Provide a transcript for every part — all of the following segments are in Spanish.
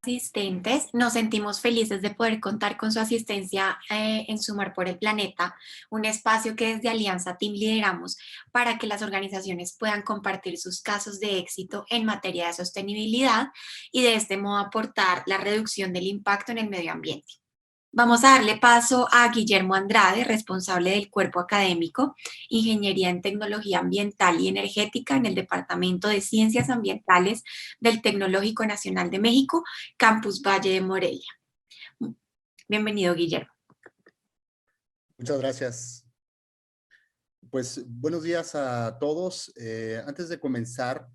Asistentes, nos sentimos felices de poder contar con su asistencia en Sumar por el Planeta, un espacio que desde Alianza Team lideramos para que las organizaciones puedan compartir sus casos de éxito en materia de sostenibilidad y de este modo aportar la reducción del impacto en el medio ambiente. Vamos a darle paso a Guillermo Andrade, responsable del cuerpo académico, Ingeniería en Tecnología Ambiental y Energética en el Departamento de Ciencias Ambientales del Tecnológico Nacional de México, Campus Valle de Morelia. Bienvenido, Guillermo. Muchas gracias. Pues buenos días a todos. Antes de comenzar,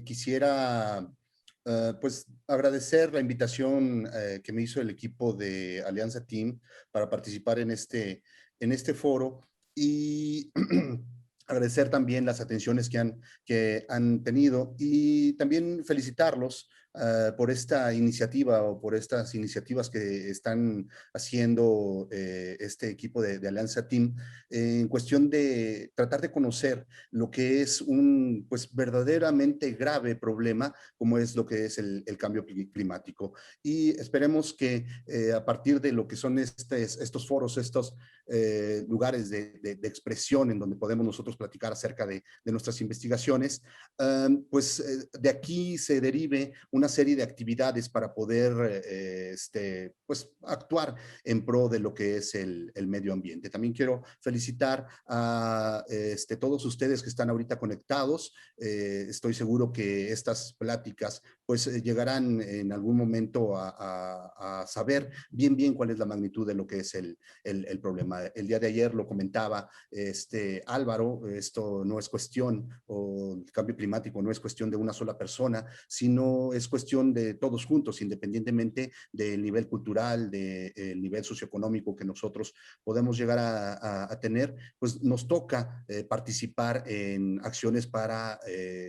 quisiera pues agradecer la invitación que me hizo el equipo de Alianza Team para participar en este foro y agradecer también las atenciones que han tenido y también felicitarlos por esta iniciativa o por estas iniciativas que están haciendo este equipo de Alianza Team en cuestión de tratar de conocer lo que es un pues verdaderamente grave problema como es lo que es el cambio climático. Y esperemos que a partir de lo que son estos foros, estos lugares de expresión en donde podemos nosotros platicar acerca de nuestras investigaciones, pues de aquí se derive una serie de actividades para poder pues actuar en pro de lo que es el medio ambiente. También quiero felicitar a todos ustedes que están ahorita conectados. Estoy seguro que estas pláticas pues llegarán en algún momento a saber bien cuál es la magnitud de lo que es el problema. El día de ayer lo comentaba Álvaro, esto no es cuestión, o el cambio climático no es cuestión de una sola persona, sino es cuestión de todos juntos, independientemente del nivel cultural, del nivel socioeconómico que nosotros podemos llegar a tener, pues nos toca participar en acciones para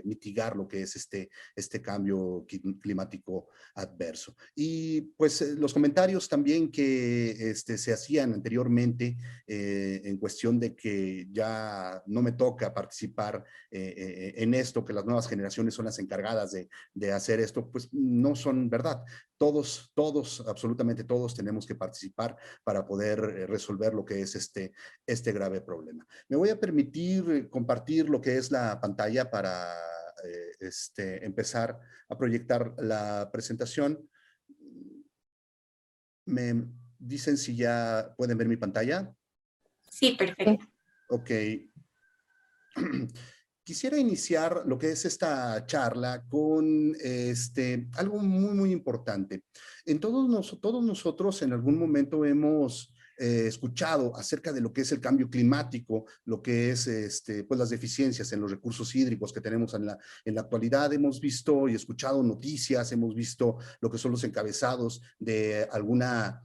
mitigar lo que es este cambio climático adverso. Y pues los comentarios también que se hacían anteriormente en cuestión de que ya no me toca participar en esto, que las nuevas generaciones son las encargadas de hacer esto, pues no son verdad. Todos, absolutamente todos tenemos que participar para poder resolver lo que es este grave problema. Me voy a permitir compartir lo que es la pantalla para empezar a proyectar la presentación. Me dicen si ya pueden ver mi pantalla. Sí, perfecto. Ok. Quisiera iniciar lo que es esta charla con algo muy importante. Todos nosotros en algún momento hemos escuchado acerca de lo que es el cambio climático, lo que es pues las deficiencias en los recursos hídricos que tenemos en la actualidad. Hemos visto y escuchado noticias, hemos visto lo que son los encabezados de alguna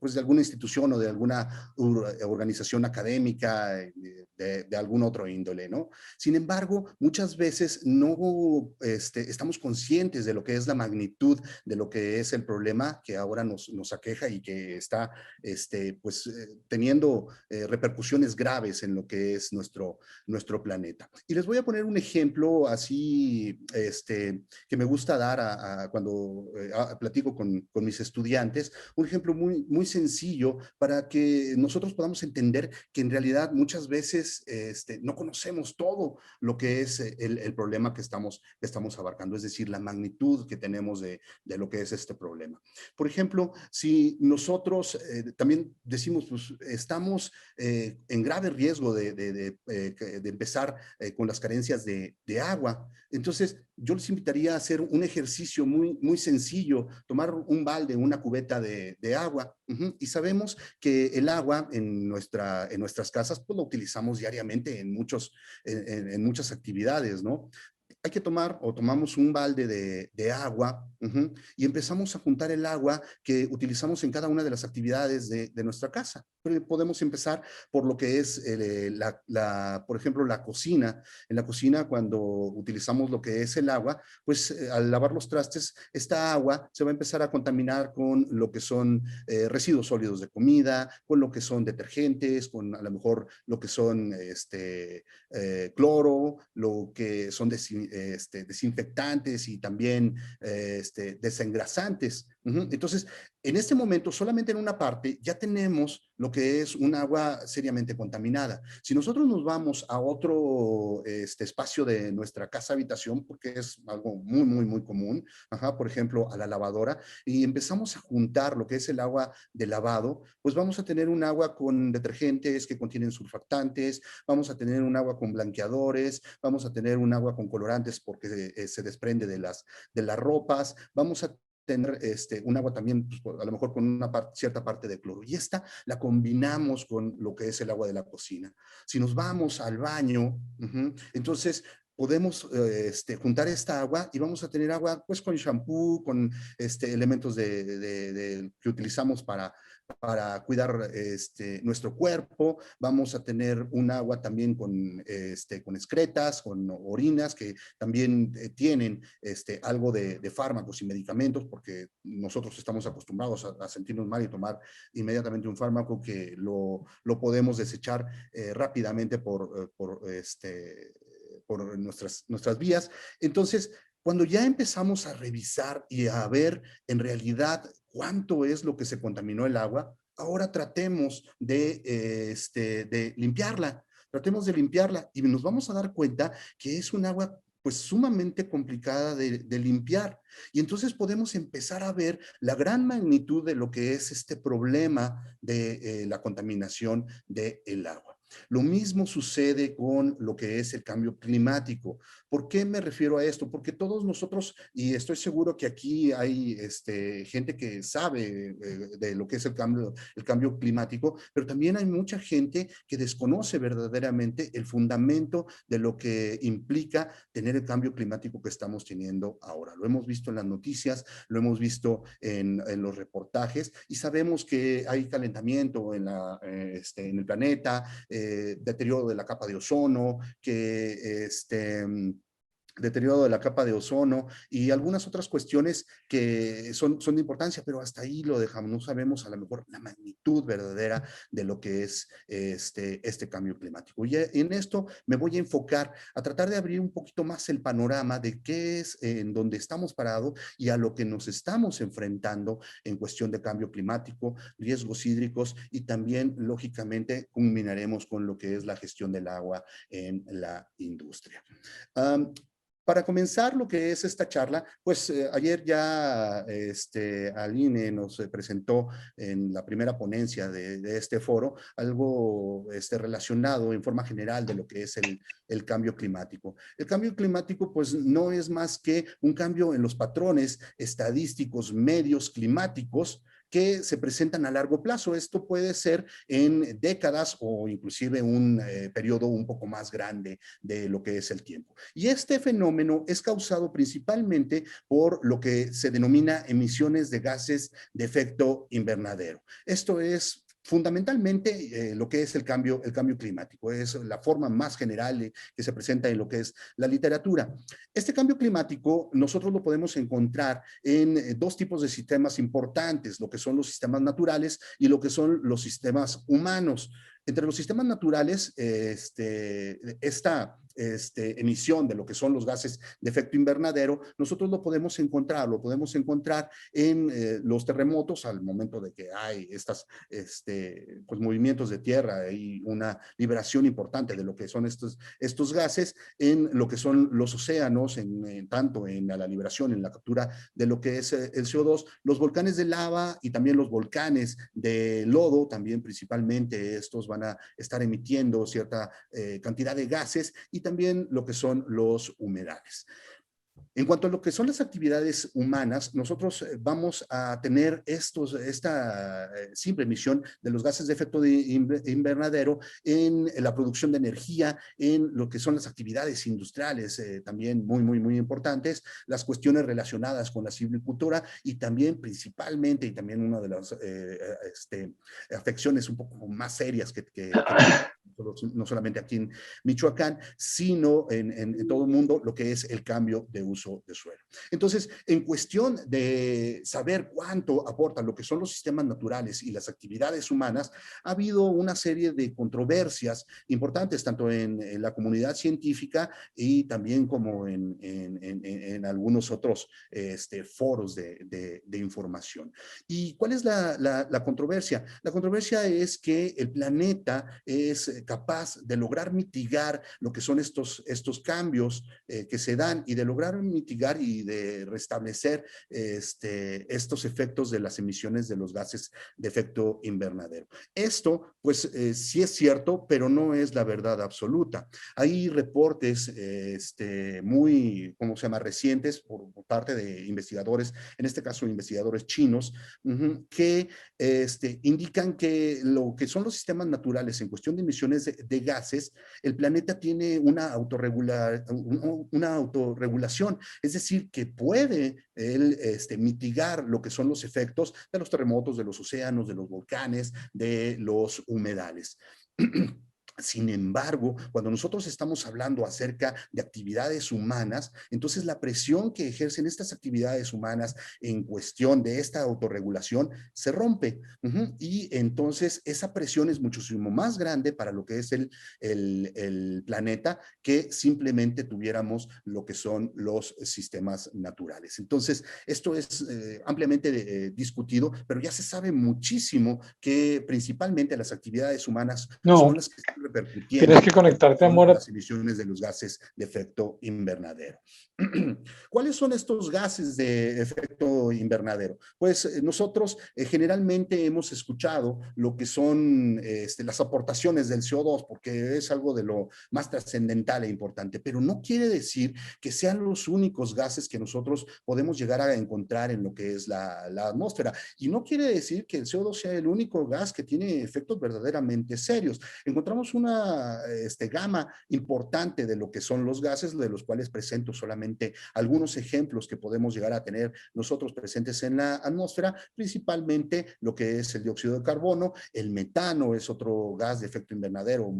pues de alguna institución o de alguna organización académica de algún otro índole, ¿no? Sin embargo, muchas veces no estamos conscientes de lo que es la magnitud de lo que es el problema que ahora nos aqueja y que está pues, teniendo repercusiones graves en lo que es nuestro planeta. Y les voy a poner un ejemplo así que me gusta dar cuando platico con mis estudiantes, un ejemplo muy sencillo para que nosotros podamos entender que en realidad muchas veces no conocemos todo lo que es el problema que estamos abarcando, es decir, la magnitud que tenemos de lo que es este problema. Por ejemplo, si nosotros también decimos, pues estamos en grave riesgo de empezar con las carencias de agua, entonces yo les invitaría a hacer un ejercicio muy sencillo, tomar un balde, una cubeta de agua, y sabemos que el agua en nuestras casas pues lo utilizamos diariamente en muchas actividades, ¿no? Hay que tomamos un balde de agua y empezamos a juntar el agua que utilizamos en cada una de las actividades de nuestra casa. Podemos empezar por lo que es, por ejemplo, la cocina. En la cocina, cuando utilizamos lo que es el agua, pues al lavar los trastes, esta agua se va a empezar a contaminar con lo que son residuos sólidos de comida, con lo que son detergentes, con a lo mejor lo que son cloro, lo que son desinfectantes y también desengrasantes. Entonces, en este momento, solamente en una parte, ya tenemos lo que es un agua seriamente contaminada. Si nosotros nos vamos a otro espacio de nuestra casa-habitación, porque es algo muy, muy, muy común, por ejemplo, a la lavadora, y empezamos a juntar lo que es el agua de lavado, pues vamos a tener un agua con detergentes que contienen surfactantes, vamos a tener un agua con blanqueadores, vamos a tener un agua con colorantes porque se desprende de las ropas, vamos a tener un agua también, pues, a lo mejor con una cierta parte de cloro. Y esta la combinamos con lo que es el agua de la cocina. Si nos vamos al baño, entonces podemos juntar esta agua y vamos a tener agua pues con shampoo, con elementos que utilizamos para cuidar nuestro cuerpo. Vamos a tener un agua también con excretas, con orinas, que también tienen algo de fármacos y medicamentos, porque nosotros estamos acostumbrados a sentirnos mal y tomar inmediatamente un fármaco que lo podemos desechar rápidamente por nuestras vías. Entonces, cuando ya empezamos a revisar y a ver en realidad cuánto es lo que se contaminó el agua, ahora tratemos de limpiarla. Tratemos de limpiarla y nos vamos a dar cuenta que es un agua pues sumamente complicada de limpiar. Y entonces podemos empezar a ver la gran magnitud de lo que es este problema de la contaminación del agua. Lo mismo sucede con lo que es el cambio climático. ¿Por qué me refiero a esto? Porque todos nosotros, y estoy seguro que aquí hay gente que sabe de lo que es el cambio climático, pero también hay mucha gente que desconoce verdaderamente el fundamento de lo que implica tener el cambio climático que estamos teniendo ahora. Lo hemos visto en las noticias, lo hemos visto en los reportajes y sabemos que hay calentamiento en el planeta, deterioro de la capa de ozono, deterioro de la capa de ozono y algunas otras cuestiones que son de importancia, pero hasta ahí lo dejamos. No sabemos a lo mejor la magnitud verdadera de lo que es este cambio climático. Y en esto me voy a enfocar a tratar de abrir un poquito más el panorama de qué es en donde estamos parados y a lo que nos estamos enfrentando en cuestión de cambio climático, riesgos hídricos y también, lógicamente, culminaremos con lo que es la gestión del agua en la industria. Para comenzar lo que es esta charla, pues ayer ya Aline nos presentó en la primera ponencia de este foro algo relacionado en forma general de lo que es el cambio climático. El cambio climático pues no es más que un cambio en los patrones estadísticos medios climáticos que se presentan a largo plazo. Esto puede ser en décadas o inclusive un periodo un poco más grande de lo que es el tiempo. Y este fenómeno es causado principalmente por lo que se denomina emisiones de gases de efecto invernadero. Esto es fundamentalmente lo que es el cambio climático, es la forma más general que se presenta en lo que es la literatura. Este cambio climático nosotros lo podemos encontrar en dos tipos de sistemas importantes, lo que son los sistemas naturales y lo que son los sistemas humanos. Entre los sistemas naturales, esta emisión de lo que son los gases de efecto invernadero, nosotros lo podemos encontrar en los terremotos al momento de que hay pues movimientos de tierra y una liberación importante de lo que son estos gases, en lo que son los océanos, tanto en la liberación, en la captura de lo que es el CO2, los volcanes de lava y también los volcanes de lodo, también principalmente estos van a estar emitiendo cierta cantidad de gases y también lo que son los humedales. En cuanto a lo que son las actividades humanas, nosotros vamos a tener esta simple emisión de los gases de efecto de invernadero en la producción de energía, en lo que son las actividades industriales, también muy, muy, muy importantes, las cuestiones relacionadas con la silvicultura y también principalmente, y también una de las afecciones un poco más serias que no solamente aquí en Michoacán, sino en todo el mundo, lo que es el cambio de uso de suelo. Entonces, en cuestión de saber cuánto aportan lo que son los sistemas naturales y las actividades humanas, ha habido una serie de controversias importantes, tanto en la comunidad científica y también como en algunos otros foros de información. ¿Y cuál es la controversia? La controversia es que el planeta es capaz de lograr mitigar lo que son estos cambios que se dan y de lograr mitigar y de restablecer estos efectos de las emisiones de los gases de efecto invernadero. Esto, pues, sí es cierto, pero no es la verdad absoluta. Hay reportes muy, ¿cómo se llama?, recientes por parte de investigadores, en este caso investigadores chinos, que indican que lo que son los sistemas naturales en cuestión de emisiones de gases, el planeta tiene una autorregulación, es decir, que puede él mitigar lo que son los efectos de los terremotos, de los océanos, de los volcanes, de los humedales. Sin embargo, cuando nosotros estamos hablando acerca de actividades humanas, entonces la presión que ejercen estas actividades humanas en cuestión de esta autorregulación se rompe. Y entonces esa presión es muchísimo más grande para lo que es el planeta que simplemente tuviéramos lo que son los sistemas naturales. Entonces, esto es ampliamente discutido, pero ya se sabe muchísimo que principalmente las actividades humanas No, son las que están repercutiendo tienes que conectarte, con amor. las emisiones de los gases de efecto invernadero. ¿Cuáles son estos gases de efecto invernadero? Pues nosotros generalmente hemos escuchado lo que son las aportaciones del CO2, porque es algo de lo más trascendental e importante, pero no quiere decir que sean los únicos gases que nosotros podemos llegar a encontrar en lo que es la atmósfera. Y no quiere decir que el CO2 sea el único gas que tiene efectos verdaderamente serios. Encontramos una gama importante de lo que son los gases, de los cuales presento solamente algunos ejemplos que podemos llegar a tener nosotros presentes en la atmósfera, principalmente lo que es el dióxido de carbono, el metano es otro gas de efecto invernadero,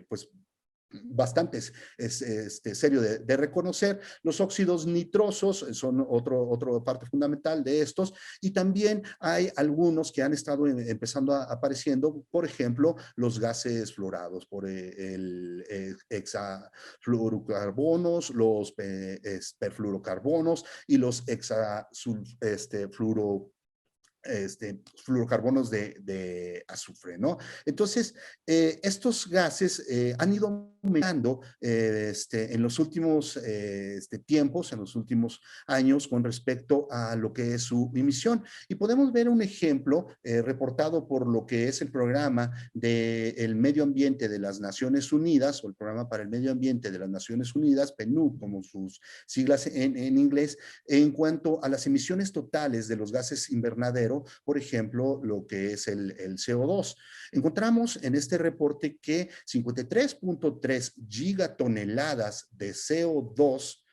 pues bastante serio de reconocer. Los óxidos nitrosos son otra parte fundamental de estos, y también hay algunos que han estado empezando apareciendo, por ejemplo, los gases fluorados, por el hexafluorocarbonos, los perfluorocarbonos y los fluorocarbonos de azufre, ¿no? Entonces, estos gases han ido aumentando en los últimos tiempos, en los últimos años, con respecto a lo que es su emisión. Y podemos ver un ejemplo reportado por lo que es el programa del medio ambiente de las Naciones Unidas, o el programa para el medio ambiente de las Naciones Unidas, PNUD, como sus siglas en inglés, en cuanto a las emisiones totales de los gases invernaderos, por ejemplo, lo que es el CO2. Encontramos en este reporte que 53.3 gigatoneladas de CO2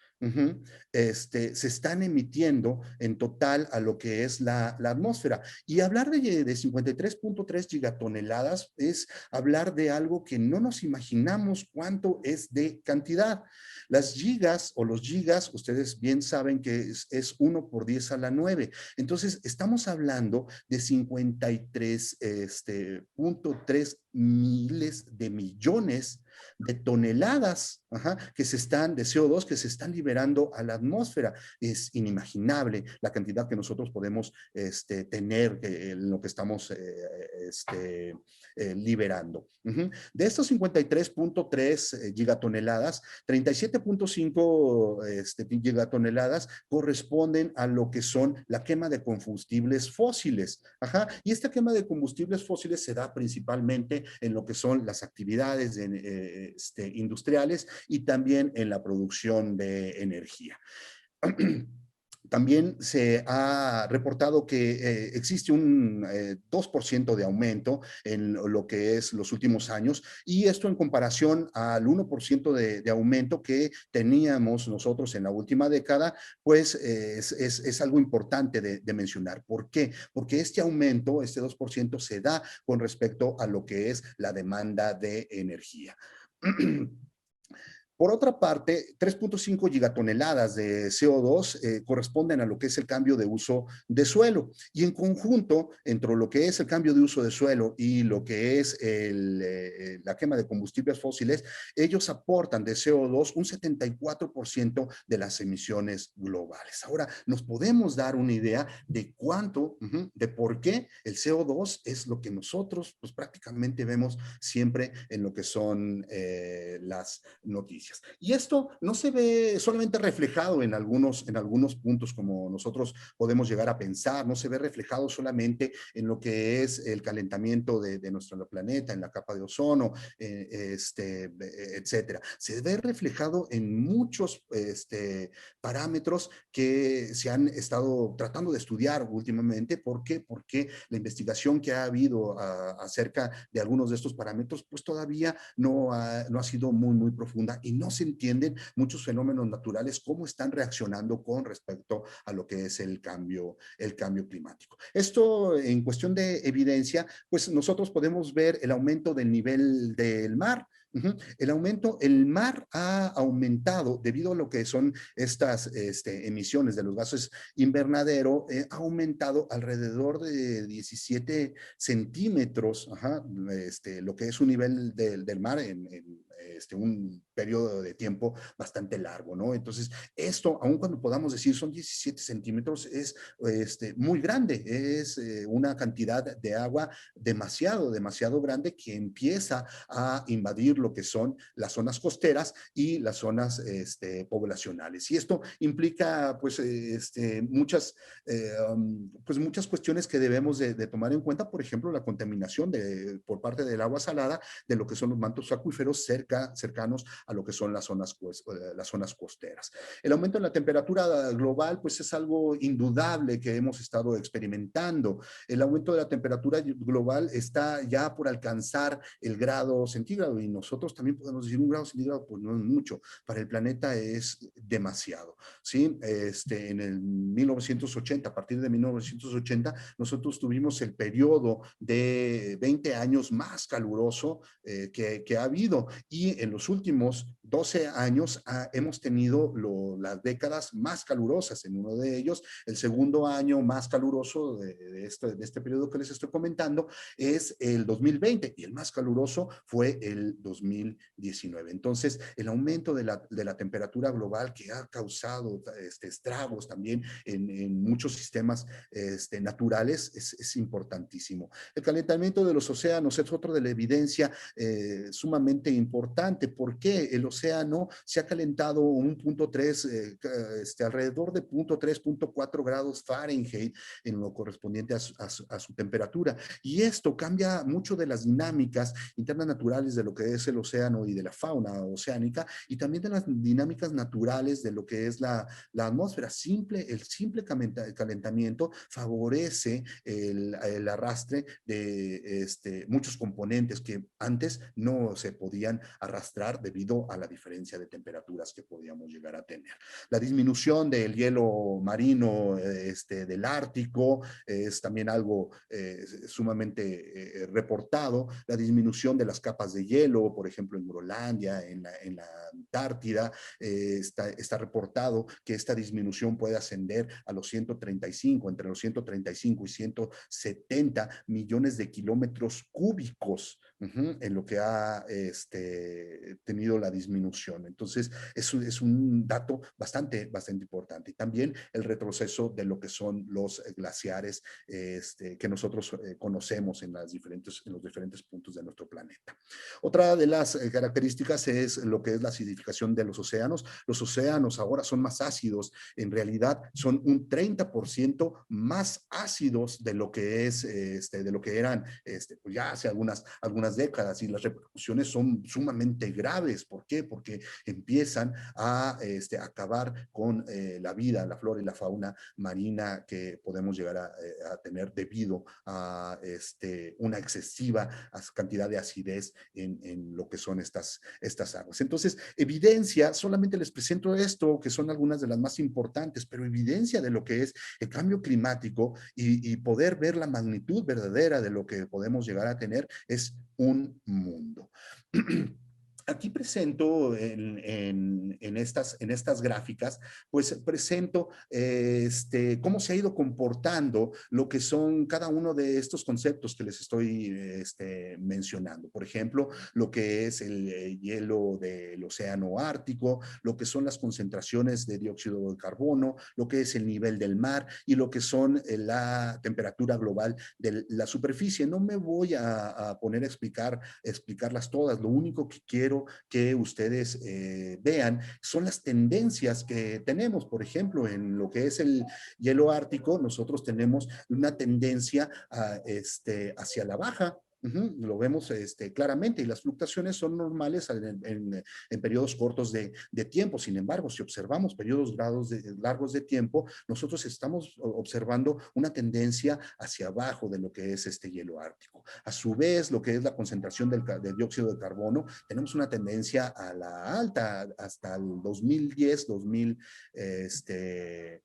se están emitiendo en total a lo que es la atmósfera. Y hablar de 53.3 gigatoneladas es hablar de algo que no nos imaginamos cuánto es de cantidad. Las gigas o los gigas, ustedes bien saben que es 1 por 10 a la 9. Entonces, estamos hablando de 53.3 miles de millones de toneladas que se están, de CO2 que se están liberando a la atmósfera. Es inimaginable la cantidad que nosotros podemos tener en lo que estamos liberando. De estos 53.3 gigatoneladas, 37.5 gigatoneladas corresponden a lo que son la quema de combustibles fósiles. Y esta quema de combustibles fósiles se da principalmente en lo que son las actividades industriales y también en la producción de energía. También se ha reportado que existe un 2% de aumento en lo que es los últimos años, y esto en comparación al 1% de aumento que teníamos nosotros en la última década, pues es algo importante de mencionar. ¿Por qué? Porque este aumento, este 2%, se da con respecto a lo que es la demanda de energía. Por otra parte, 3.5 gigatoneladas de CO2 corresponden a lo que es el cambio de uso de suelo. Y en conjunto, entre lo que es el cambio de uso de suelo y lo que es la quema de combustibles fósiles, ellos aportan de CO2 un 74% de las emisiones globales. Ahora, nos podemos dar una idea de cuánto, de por qué el CO2 es lo que nosotros pues, prácticamente vemos siempre en lo que son las noticias. Y esto no se ve solamente reflejado en algunos puntos como nosotros podemos llegar a pensar, no se ve reflejado solamente en lo que es el calentamiento de nuestro planeta, en la capa de ozono, etcétera. Se ve reflejado en muchos parámetros que se han estado tratando de estudiar últimamente. ¿Por qué? Porque la investigación que ha habido acerca de algunos de estos parámetros, pues todavía no ha sido muy profunda y no se entienden muchos fenómenos naturales, cómo están reaccionando con respecto a lo que es el cambio climático. Esto en cuestión de evidencia, pues nosotros podemos ver el aumento del nivel del mar. El mar ha aumentado debido a lo que son estas emisiones de los gases invernadero, ha aumentado alrededor de 17 centímetros, lo que es un nivel del mar en un periodo de tiempo bastante largo, ¿no? Entonces, esto, aun cuando podamos decir son 17 centímetros, es muy grande, es una cantidad de agua demasiado grande que empieza a invadir lo que son las zonas costeras y las zonas poblacionales. Y esto implica, pues, muchas cuestiones que debemos de tomar en cuenta, por ejemplo, la contaminación por parte del agua salada de lo que son los mantos acuíferos cercanos a lo que son las zonas costeras. El aumento en la temperatura global, pues es algo indudable que hemos estado experimentando. El aumento de la temperatura global está ya por alcanzar el grado centígrado, y nosotros también podemos decir un grado centígrado, pues no es mucho, para el planeta es demasiado, ¿sí? En el 1980, a partir de 1980, nosotros tuvimos el periodo de 20 años más caluroso que ha habido, y en los últimos 12 años hemos tenido las décadas más calurosas. En uno de ellos, el segundo año más caluroso de este periodo que les estoy comentando es el 2020, y el más caluroso fue el 2019. Entonces, el aumento de la temperatura global, que ha causado estragos también en muchos sistemas naturales, es importantísimo. El calentamiento de los océanos es otro de la evidencia sumamente importante. ¿Por qué? El océano se ha calentado un punto 3, alrededor de punto 3, punto 4 grados Fahrenheit en lo correspondiente a su temperatura. Y esto cambia mucho de las dinámicas internas naturales de lo que es el océano y de la fauna oceánica, y también de las dinámicas naturales de lo que es la atmósfera. El simple calentamiento favorece el arrastre de muchos componentes que antes no se podían arrastrar debido a la diferencia de temperaturas que podíamos llegar a tener. La disminución del hielo marino del Ártico es también algo sumamente reportado. La disminución de las capas de hielo, por ejemplo, en Groenlandia, en la Antártida, está reportado que esta disminución puede ascender a entre los 135 y 170 millones de kilómetros cúbicos en lo que ha tenido la disminución. Entonces, es un dato bastante importante. Y también el retroceso de lo que son los glaciares que nosotros conocemos en los diferentes puntos de nuestro planeta. Otra de las características es lo que es la acidificación de los océanos. Los océanos ahora son más ácidos, en realidad son un 30% más ácidos de lo que eran pues ya hace algunas décadas, y las repercusiones son sumamente sumamente graves. ¿Por qué? Porque empiezan a acabar con la vida, la flora y la fauna marina que podemos llegar a tener debido a una excesiva cantidad de acidez en lo que son estas aguas. Entonces, evidencia, solamente les presento esto, que son algunas de las más importantes, pero evidencia de lo que es el cambio climático y poder ver la magnitud verdadera de lo que podemos llegar a tener es un mundo. Aquí presento en estas gráficas, pues presento cómo se ha ido comportando lo que son cada uno de estos conceptos que les estoy mencionando. Por ejemplo, lo que es el hielo del océano Ártico, lo que son las concentraciones de dióxido de carbono, lo que es el nivel del mar y lo que son la temperatura global de la superficie. No me voy a poner a explicarlas todas. Lo único que quiero que ustedes vean son las tendencias que tenemos. Por ejemplo, en lo que es el hielo ártico, nosotros tenemos una tendencia hacia la baja. Lo vemos claramente y las fluctuaciones son normales en periodos cortos de tiempo. Sin embargo, si observamos periodos largos de tiempo, nosotros estamos observando una tendencia hacia abajo de lo que es este hielo ártico. A su vez, lo que es la concentración del dióxido de carbono, tenemos una tendencia a la alta hasta el 2010, 2010,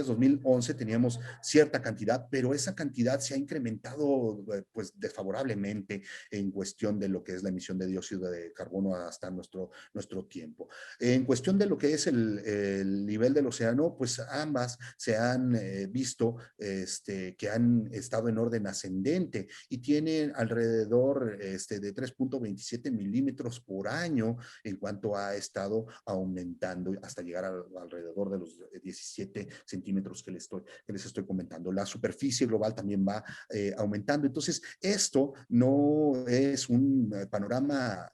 2011 teníamos cierta cantidad, pero esa cantidad se ha incrementado pues desfavorablemente en cuestión de lo que es la emisión de dióxido de carbono hasta nuestro tiempo. En cuestión de lo que es el nivel del océano, pues ambas se han visto que han estado en orden ascendente y tienen alrededor de 3.27 milímetros por año en cuanto ha estado aumentando hasta llegar alrededor de los 17 centímetros que les estoy comentando. La superficie global también va aumentando. Entonces, esto no es un panorama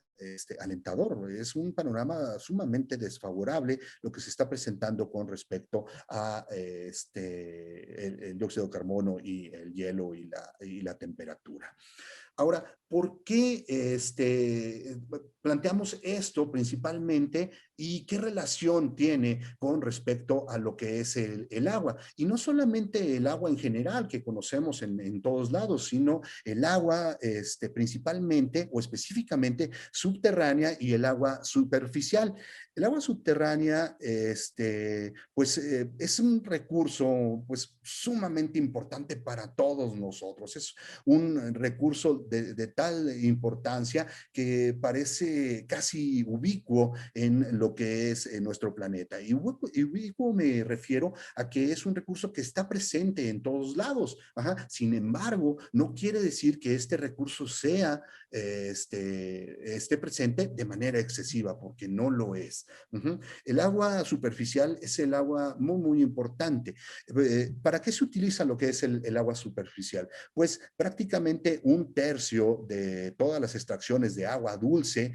alentador, es un panorama sumamente desfavorable lo que se está presentando con respecto a el dióxido de carbono y el hielo y la temperatura. Ahora, ¿por qué planteamos esto principalmente y qué relación tiene con respecto a lo que es el agua? Y no solamente el agua en general que conocemos en todos lados, sino el agua principalmente o específicamente subterránea y el agua superficial. El agua subterránea, pues es un recurso pues sumamente importante para todos nosotros. Es un recurso de tal importancia que parece casi ubicuo en lo que es nuestro planeta. Y ubicuo me refiero a que es un recurso que está presente en todos lados. Ajá. Sin embargo, no quiere decir que este recurso sea esté presente de manera excesiva, porque no lo es. El agua superficial es el agua muy, muy importante. ¿Para qué se utiliza lo que es el agua superficial? Pues prácticamente un tercio de todas las extracciones de agua dulce,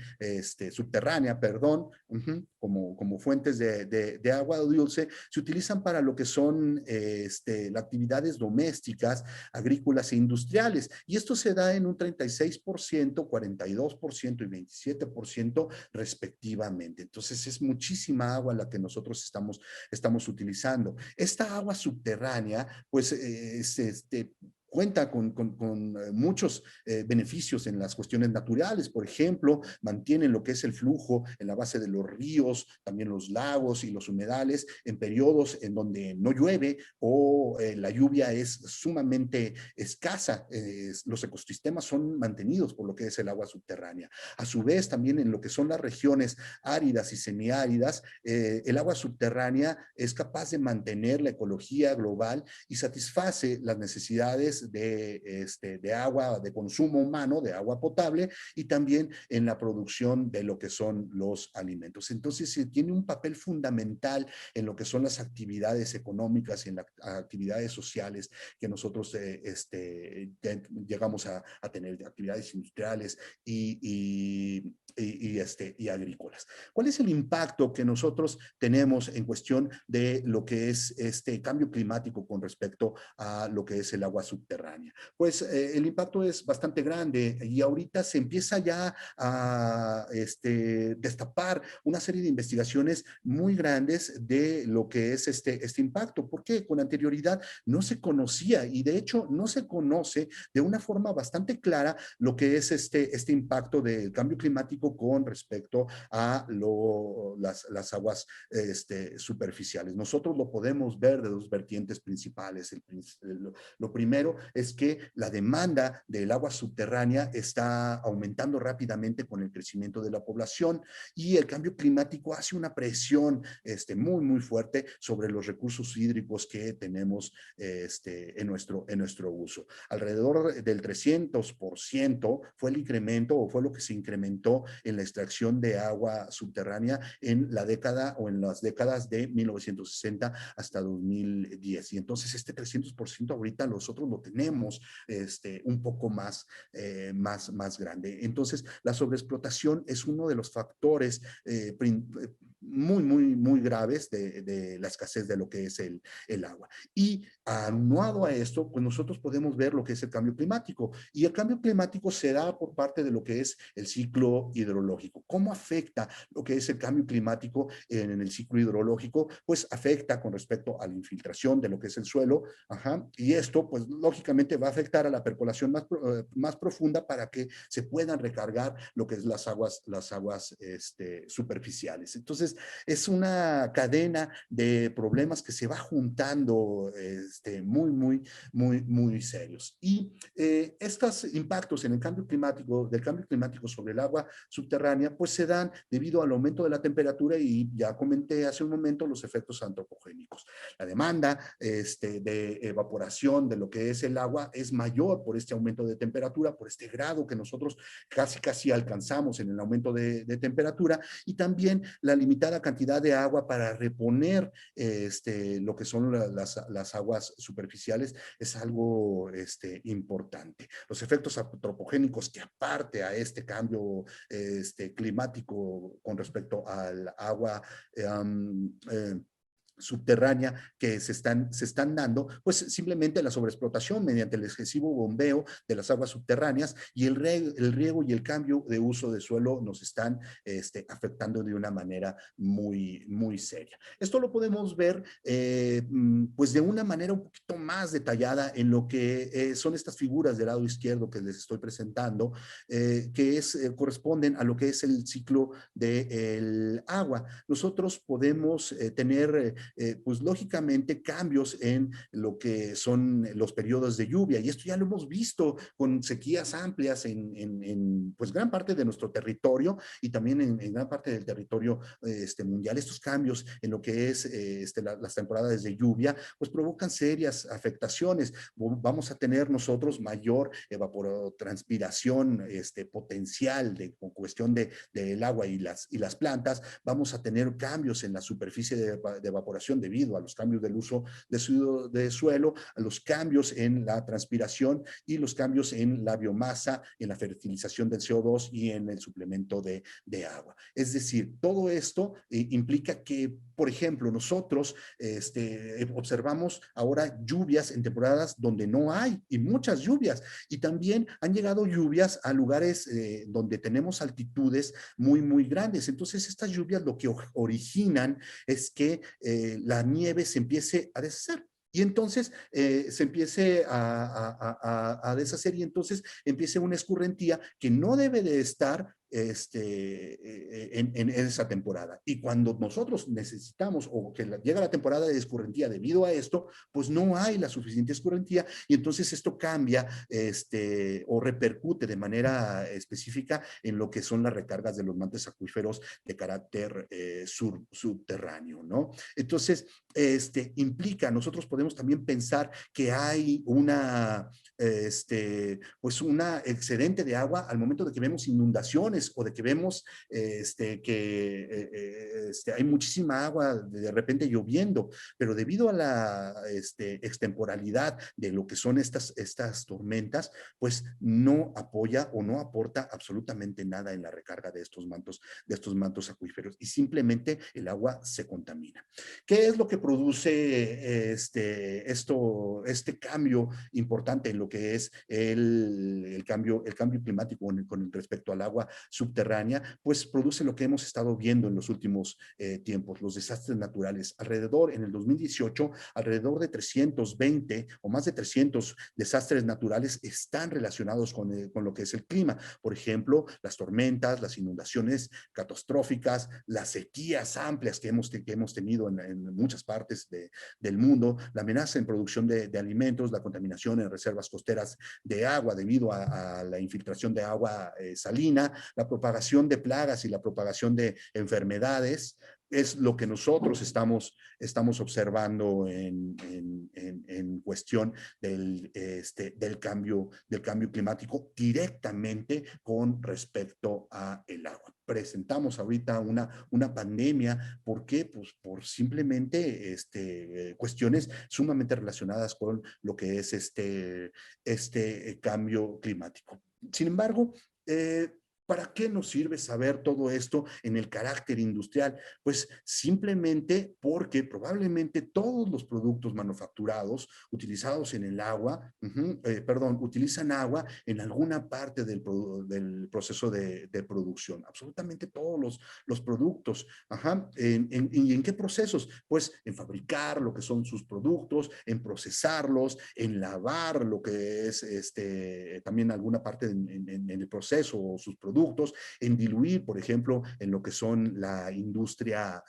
subterránea, perdón, como fuentes de agua dulce, se utilizan para lo que son las actividades domésticas, agrícolas e industriales. Y esto se da en un 36%, 42% y 27% respectivamente. Entonces es muchísima agua la que nosotros estamos utilizando. Esta agua subterránea, pues, cuenta con muchos beneficios en las cuestiones naturales. Por ejemplo, mantienen lo que es el flujo en la base de los ríos, también los lagos y los humedales en periodos en donde no llueve o la lluvia es sumamente escasa. Los ecosistemas son mantenidos por lo que es el agua subterránea. A su vez, también en lo que son las regiones áridas y semiáridas, el agua subterránea es capaz de mantener la ecología global y satisface las necesidades de agua de consumo humano, de agua potable, y también en la producción de lo que son los alimentos. Entonces, tiene un papel fundamental en lo que son las actividades económicas y en las actividades sociales que nosotros llegamos a tener, actividades industriales y agrícolas. ¿Cuál es el impacto que nosotros tenemos en cuestión de lo que es este cambio climático con respecto a lo que es el agua subterránea? subterránea. Pues el impacto es bastante grande y ahorita se empieza ya a destapar una serie de investigaciones muy grandes de lo que es este impacto, porque con anterioridad no se conocía y de hecho no se conoce de una forma bastante clara lo que es este impacto del cambio climático con respecto a las aguas superficiales. Nosotros lo podemos ver de dos vertientes principales. Lo primero es que la demanda del agua subterránea está aumentando rápidamente con el crecimiento de la población y el cambio climático hace una presión muy, muy fuerte sobre los recursos hídricos que tenemos en nuestro uso. Alrededor del 300% fue el incremento o fue lo que se incrementó en la extracción de agua subterránea en la década o en las décadas de 1960 hasta 2010. Y entonces este 300% ahorita nosotros lo tenemos un poco más grande. Entonces la sobreexplotación es uno de los factores muy, muy, muy graves de la escasez de lo que es el agua. Y aunado a esto, pues nosotros podemos ver lo que es el cambio climático. Y el cambio climático se da por parte de lo que es el ciclo hidrológico. ¿Cómo afecta lo que es el cambio climático en el ciclo hidrológico? Pues afecta con respecto a la infiltración de lo que es el suelo. Y esto, pues lógicamente va a afectar a la percolación más profunda para que se puedan recargar lo que es las aguas superficiales. Entonces, es una cadena de problemas que se va juntando muy, muy, muy, muy serios. Y estos impactos en el cambio climático, del cambio climático sobre el agua subterránea, pues se dan debido al aumento de la temperatura y ya comenté hace un momento los efectos antropogénicos. La demanda de evaporación de lo que es el agua es mayor por este aumento de temperatura, por este grado que nosotros casi alcanzamos en el aumento de temperatura y también la limitada cantidad de agua para reponer lo que son las aguas superficiales es algo importante. Los efectos antropogénicos que aparte a este cambio climático con respecto al agua subterránea que se están dando, pues simplemente la sobreexplotación mediante el excesivo bombeo de las aguas subterráneas y el riego y el cambio de uso de suelo nos están afectando de una manera muy, muy seria. Esto lo podemos ver pues de una manera un poquito más detallada en lo que son estas figuras del lado izquierdo que les estoy presentando, que corresponden a lo que es el ciclo del agua. Nosotros podemos tener pues lógicamente cambios en lo que son los periodos de lluvia y esto ya lo hemos visto con sequías amplias en pues gran parte de nuestro territorio y también en gran parte del territorio mundial. Estos cambios en lo que es las temporadas de lluvia pues provocan serias afectaciones. Vamos a tener nosotros mayor evapotranspiración potencial con cuestión del agua y las plantas. Vamos a tener cambios en la superficie de evaporación debido a los cambios del uso de suelo, a los cambios en la transpiración y los cambios en la biomasa, en la fertilización del CO2 y en el suplemento de agua. Es decir, todo esto implica que, por ejemplo, nosotros observamos ahora lluvias en temporadas donde no hay y muchas lluvias y también han llegado lluvias a lugares donde tenemos altitudes muy, muy grandes. Entonces, estas lluvias lo que originan es que la nieve se empiece a deshacer. Y entonces se empiece a deshacer y entonces empiece una escurrentía que no debe de estar en esa temporada. Y cuando nosotros necesitamos o que llega la temporada de escurrentía debido a esto, pues no hay la suficiente escurrentía y entonces esto cambia o repercute de manera específica en lo que son las recargas de los mantos acuíferos de carácter subterráneo, ¿no? Entonces, implica, nosotros podemos también pensar que hay pues una excedente de agua al momento de que vemos inundaciones inundaciones o de que vemos que hay muchísima agua de repente lloviendo, pero debido a la extemporalidad de lo que son estas tormentas, pues no apoya o no aporta absolutamente nada en la recarga de estos mantos acuíferos y simplemente el agua se contamina. ¿Qué es lo que produce este cambio importante en lo que es el cambio climático con respecto al agua subterránea? Pues produce lo que hemos estado viendo en los últimos tiempos, los desastres naturales. En el 2018, alrededor de 320 o más de 300 desastres naturales están relacionados con lo que es el clima. Por ejemplo, las tormentas, las inundaciones catastróficas, las sequías amplias que hemos tenido en muchas partes del mundo, la amenaza en producción de alimentos, la contaminación en reservas costeras de agua debido a la infiltración de agua salina, la propagación de plagas y la propagación de enfermedades, es lo que nosotros estamos observando en cuestión del cambio climático directamente con respecto a el agua. Presentamos ahorita una pandemia. ¿Por qué? Pues por simplemente cuestiones sumamente relacionadas con lo que es cambio climático. Sin embargo, ¿para qué nos sirve saber todo esto en el carácter industrial? Pues simplemente porque probablemente todos los productos manufacturados utilizados en el agua, utilizan agua en alguna parte del proceso de producción. Absolutamente todos los productos. ¿Y en qué procesos? Pues en fabricar lo que son sus productos, en procesarlos, en lavar lo que es también alguna parte en el proceso o sus productos, en diluir, por ejemplo, en lo que son la industria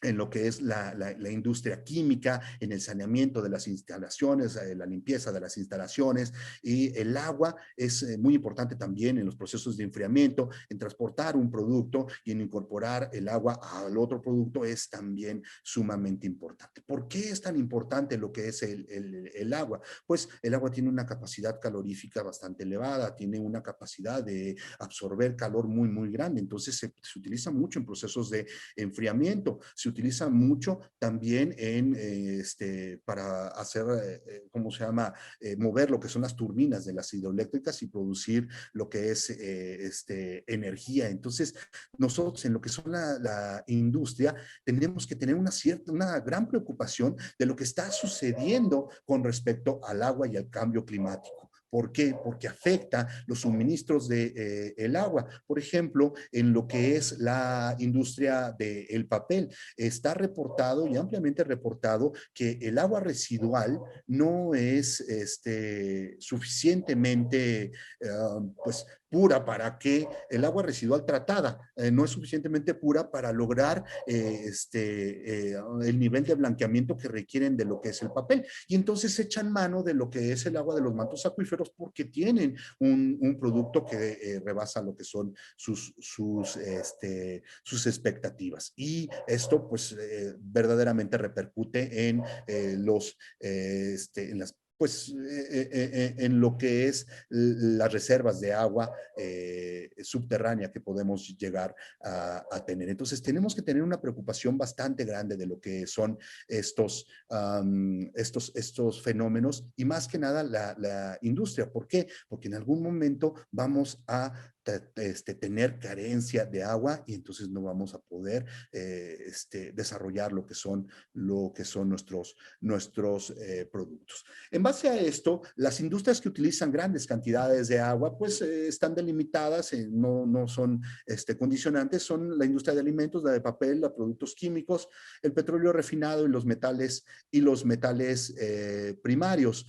en lo que es la industria química, en el saneamiento de las instalaciones, la limpieza de las instalaciones, y el agua es muy importante también en los procesos de enfriamiento, en transportar un producto y en incorporar el agua al otro producto es también sumamente importante. ¿Por qué es tan importante lo que es el agua? Pues el agua tiene una capacidad calorífica bastante elevada, tiene una capacidad de absorber calor muy, muy grande, entonces se utiliza mucho en procesos de enfriamiento, se utiliza mucho también para hacer, ¿cómo se llama? Mover lo que son las turbinas de las hidroeléctricas y producir lo que es energía. Entonces, nosotros en lo que son la industria, tendríamos que tener una gran preocupación de lo que está sucediendo con respecto al agua y al cambio climático. ¿Por qué? Porque afecta los suministros del agua. Por ejemplo, en lo que es la industria del papel, está reportado y ampliamente reportado que el agua residual no es suficientemente, pues, pura para que el agua residual tratada no es suficientemente pura para lograr el nivel de blanqueamiento que requieren de lo que es el papel. Y entonces echan mano de lo que es el agua de los mantos acuíferos porque tienen un producto que rebasa lo que son sus expectativas. Y esto pues verdaderamente repercute en en las en lo que es las reservas de agua subterránea que podemos llegar a tener. Entonces tenemos que tener una preocupación bastante grande de lo que son estos fenómenos y más que nada la industria. ¿Por qué? Porque en algún momento vamos a tener carencia de agua y entonces no vamos a poder desarrollar lo que son nuestros productos. En base a esto, las industrias que utilizan grandes cantidades de agua, pues están delimitadas, no son condicionantes, son la industria de alimentos, la de papel, la de productos químicos, el petróleo refinado y los metales primarios.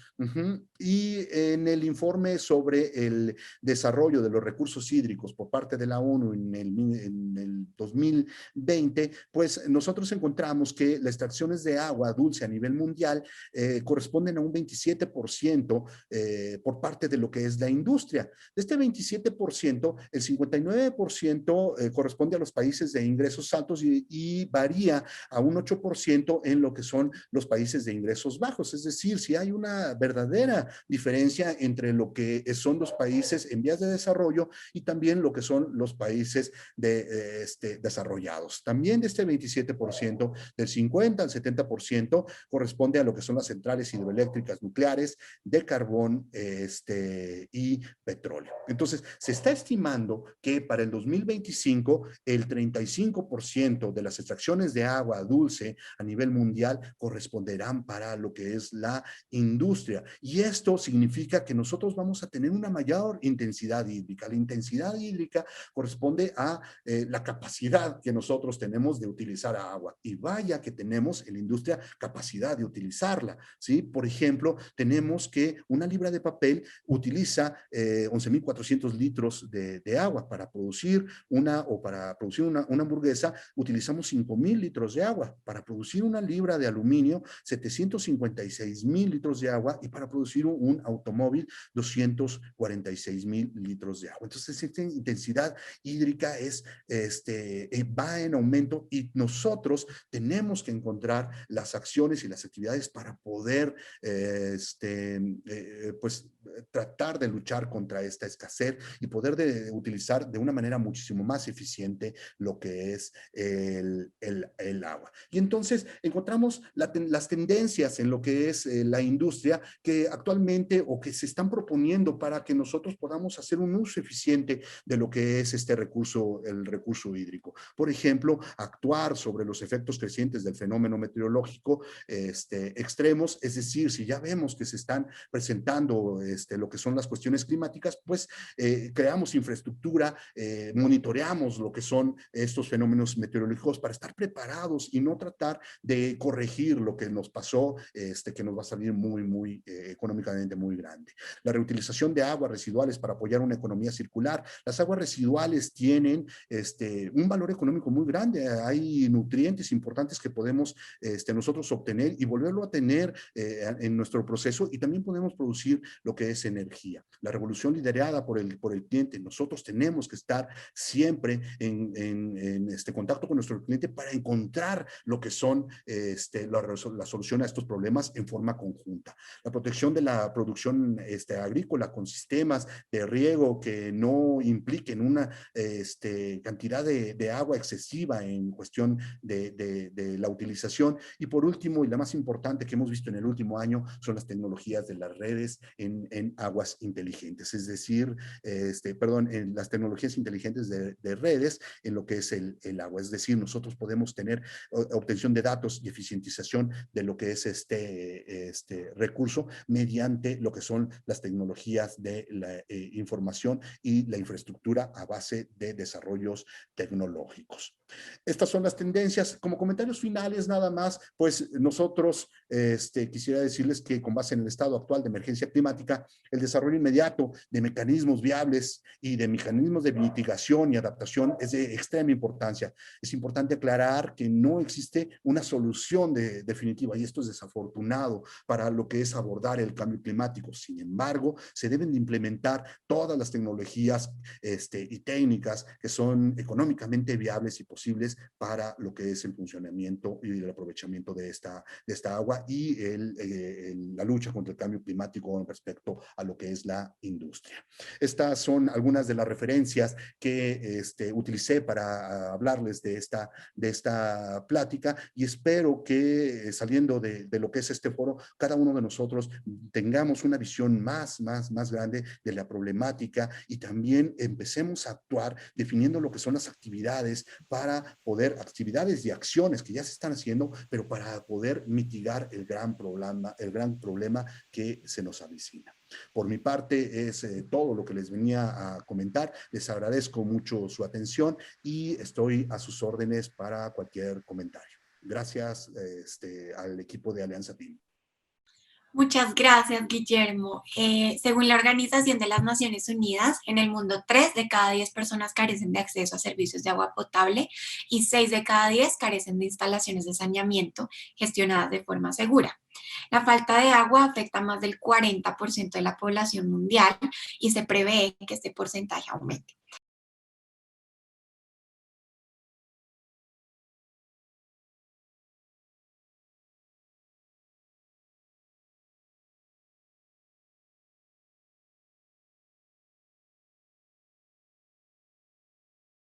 Y en el informe sobre el desarrollo de los recursos hídricos por parte de la ONU en el 2020, pues nosotros encontramos que las extracciones de agua dulce a nivel mundial corresponden a un 27% por parte de lo que es la industria. De este 27%, el 59% corresponde a los países de ingresos altos y varía a un 8% en lo que son los países de ingresos bajos. Es decir, si hay una verdadera diferencia entre lo que son los países en vías de desarrollo y también lo que son los países desarrollados. También de este 27%, del 50 al 70% corresponde a lo que son las centrales hidroeléctricas nucleares de carbón y petróleo. Entonces, se está estimando que para el 2025 el 35% de las extracciones de agua dulce a nivel mundial corresponderán para lo que es la industria. Y esto significa que nosotros vamos a tener una mayor intensidad hídrica. La intensidad hídrica corresponde a la capacidad que nosotros tenemos de utilizar agua. Y vaya que tenemos en la industria capacidad de utilizarla, ¿sí? Por ejemplo, tenemos que una libra de papel utiliza 11.400 litros de agua. Para producir una hamburguesa utilizamos 5.000 litros de agua. Para producir una libra de aluminio, 756.000 litros de agua, y para producir un automóvil, 246.000 litros de agua. Entonces, esta intensidad hídrica va en aumento y nosotros tenemos que encontrar las acciones y las actividades para poder pues tratar de luchar contra esta escasez y poder utilizar de una manera muchísimo más eficiente lo que es el agua. Y entonces encontramos las tendencias en lo que es la industria que actualmente o que se están proponiendo para que nosotros podamos hacer un uso eficiente de lo que es el recurso hídrico. Por ejemplo, actuar sobre los efectos crecientes del fenómeno meteorológico extremos, es decir, si ya vemos que se están presentando lo que son las cuestiones climáticas, pues creamos infraestructura, monitoreamos lo que son estos fenómenos meteorológicos para estar preparados y no tratar de corregir lo que nos pasó, que nos va a salir muy económicamente muy grande. La reutilización de aguas residuales para apoyar una economía circular. Las aguas residuales tienen un valor económico muy grande. Hay nutrientes importantes que podemos nosotros obtener y volverlo a tener en nuestro proceso, y también podemos producir lo que es energía. La revolución liderada por el cliente. Nosotros tenemos que estar siempre en contacto con nuestro cliente para encontrar lo que son la solución a estos problemas en forma conjunta. La protección de la producción agrícola con sistemas de riego que no impliquen una cantidad de agua excesiva en cuestión de la utilización. Y por último, y la más importante que hemos visto en el último año, son las tecnologías de las redes en aguas inteligentes, es decir, en las tecnologías inteligentes de redes en lo que es el agua. Es decir, nosotros podemos tener obtención de datos y eficientización de lo que es este recurso mediante lo que son las tecnologías de la información y la infraestructura a base de desarrollos tecnológicos. Estas son las tendencias. Como comentarios finales nada más, pues nosotros quisiera decirles que con base en el estado actual de emergencia climática, el desarrollo inmediato de mecanismos viables y de mecanismos de mitigación y adaptación es de extrema importancia. Es importante aclarar que no existe una solución definitiva, y esto es desafortunado para lo que es abordar el cambio climático. Sin embargo, se deben de implementar todas las tecnologías y técnicas que son económicamente viables y posibles para lo que es el funcionamiento y el aprovechamiento de esta agua y la lucha contra el cambio climático respecto a lo que es la industria. Estas son algunas de las referencias que utilicé para hablarles de esta plática, y espero que saliendo de lo que es este foro, cada uno de nosotros tengamos una visión más grande de la problemática y también empecemos a actuar definiendo lo que son las actividades actividades y acciones que ya se están haciendo, pero para poder mitigar el gran problema que se nos avecina. Por mi parte es todo lo que les venía a comentar. Les agradezco mucho su atención y estoy a sus órdenes para cualquier comentario. Gracias al equipo de Alianza Team. Muchas gracias, Guillermo. Según la Organización de las Naciones Unidas, en el mundo 3 de cada 10 personas carecen de acceso a servicios de agua potable y 6 de cada 10 carecen de instalaciones de saneamiento gestionadas de forma segura. La falta de agua afecta a más del 40% de la población mundial y se prevé que este porcentaje aumente.